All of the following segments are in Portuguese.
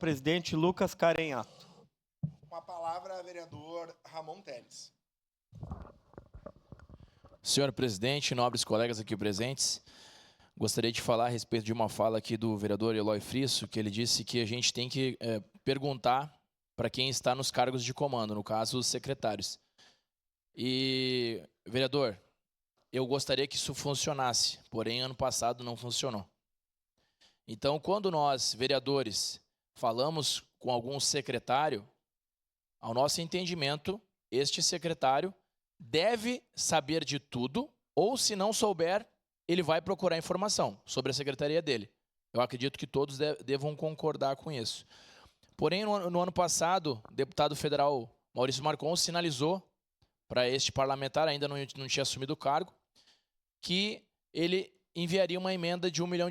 Presidente Lucas Carenhato. Com a palavra, vereador Ramon Teles. Senhor presidente, nobres colegas aqui presentes, gostaria de falar a respeito de uma fala aqui do vereador Eloy Frisso, que ele disse que a gente tem que perguntar para quem está nos cargos de comando, no caso, os secretários. E, vereador, eu gostaria que isso funcionasse, porém, ano passado não funcionou. Então, quando nós, vereadores, falamos com algum secretário, ao nosso entendimento, este secretário deve saber de tudo, ou se não souber, ele vai procurar informação sobre a secretaria dele. Eu acredito que todos devam concordar com isso. Porém, no ano passado, o deputado federal Maurício Marcon sinalizou para este parlamentar, ainda não tinha assumido o cargo, que ele enviaria uma emenda de R$1 milhão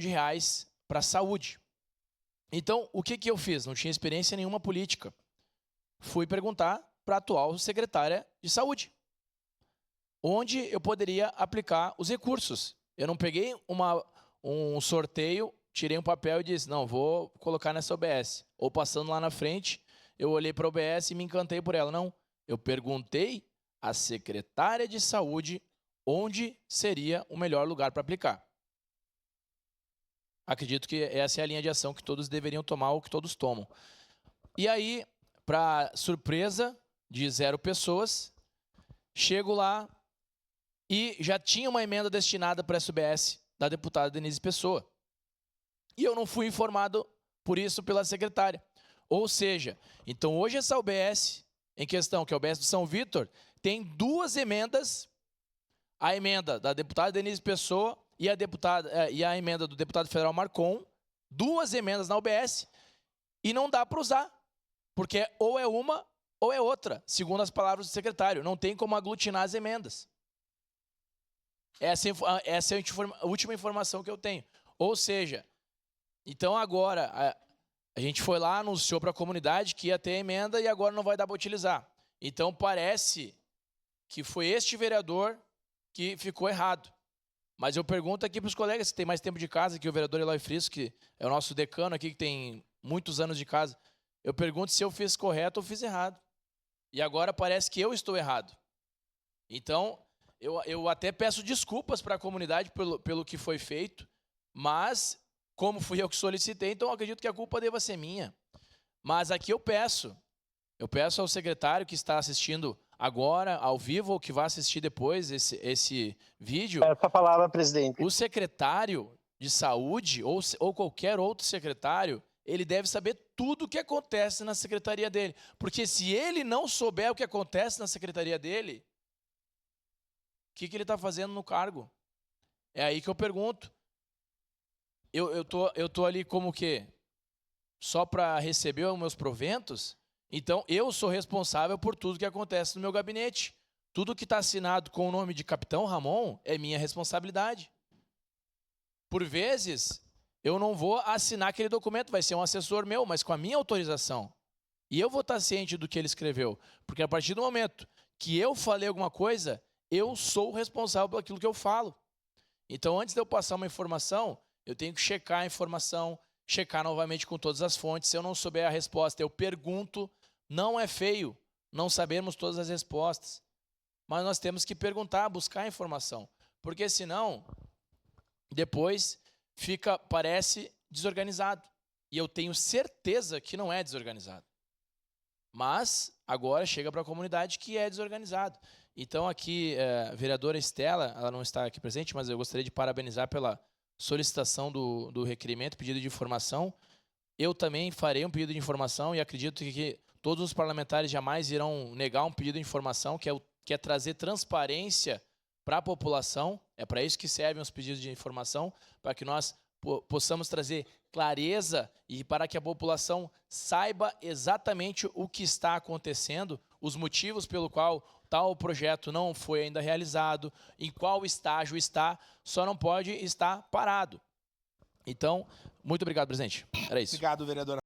para a saúde. Então, o que eu fiz? Não tinha experiência nenhuma política. Fui perguntar para a atual secretária de saúde, onde eu poderia aplicar os recursos. Eu não peguei um sorteio, tirei um papel e disse, não, vou colocar nessa OBS. Ou passando lá na frente, eu olhei para a OBS e me encantei por ela. Não, eu perguntei à secretária de saúde onde seria o melhor lugar para aplicar. Acredito que essa é a linha de ação que todos deveriam tomar ou que todos tomam. E aí, para surpresa de 0 pessoas, chego lá e já tinha uma emenda destinada para essa UBS da deputada Denise Pessoa. E eu não fui informado por isso pela secretária. Ou seja, então hoje essa UBS em questão, que é a UBS do São Vítor, tem 2 emendas, a emenda da deputada Denise Pessoa e a emenda do deputado federal Marcon, 2 emendas na UBS, e não dá para usar, porque ou é uma ou é outra, segundo as palavras do secretário. Não tem como aglutinar as emendas. Essa é a última informação que eu tenho. Ou seja, então agora a gente foi lá, anunciou para a comunidade que ia ter emenda e agora não vai dar para utilizar. Então parece que foi este vereador que ficou errado. Mas eu pergunto aqui para os colegas que têm mais tempo de casa, que o vereador Eloy Frisso, que é o nosso decano aqui, que tem muitos anos de casa, eu pergunto se eu fiz correto ou fiz errado. E agora parece que eu estou errado. Então, eu até peço desculpas para a comunidade pelo que foi feito, mas, como fui eu que solicitei, então eu acredito que a culpa deva ser minha. Mas aqui eu peço ao secretário que está assistindo agora, ao vivo, ou que vai assistir depois esse vídeo. Essa palavra, presidente. O secretário de saúde, ou qualquer outro secretário, ele deve saber tudo o que acontece na secretaria dele. Porque se ele não souber o que acontece na secretaria dele, o que ele está fazendo no cargo? É aí que eu pergunto. Eu tô ali como o quê? Só para receber os meus proventos? Então, eu sou responsável por tudo que acontece no meu gabinete. Tudo que está assinado com o nome de Capitão Ramon é minha responsabilidade. Por vezes, eu não vou assinar aquele documento, vai ser um assessor meu, mas com a minha autorização. E eu vou estar ciente do que ele escreveu. Porque a partir do momento que eu falei alguma coisa, eu sou responsável por aquilo que eu falo. Então, antes de eu passar uma informação, eu tenho que checar a informação, checar novamente com todas as fontes. Se eu não souber a resposta, eu pergunto. Não é feio não sabermos todas as respostas, mas nós temos que perguntar, buscar a informação, porque senão depois parece desorganizado. E eu tenho certeza que não é desorganizado. Mas agora chega para a comunidade que é desorganizado. Então aqui, a vereadora Estela, ela não está aqui presente, mas eu gostaria de parabenizar pela solicitação do requerimento, pedido de informação. Eu também farei um pedido de informação e acredito que todos os parlamentares jamais irão negar um pedido de informação, que é trazer transparência para a população. É para isso que servem os pedidos de informação, para que nós possamos trazer clareza e para que a população saiba exatamente o que está acontecendo, os motivos pelo qual tal projeto não foi ainda realizado, em qual estágio está, só não pode estar parado. Então, muito obrigado, presidente. Era isso. Obrigado, vereador.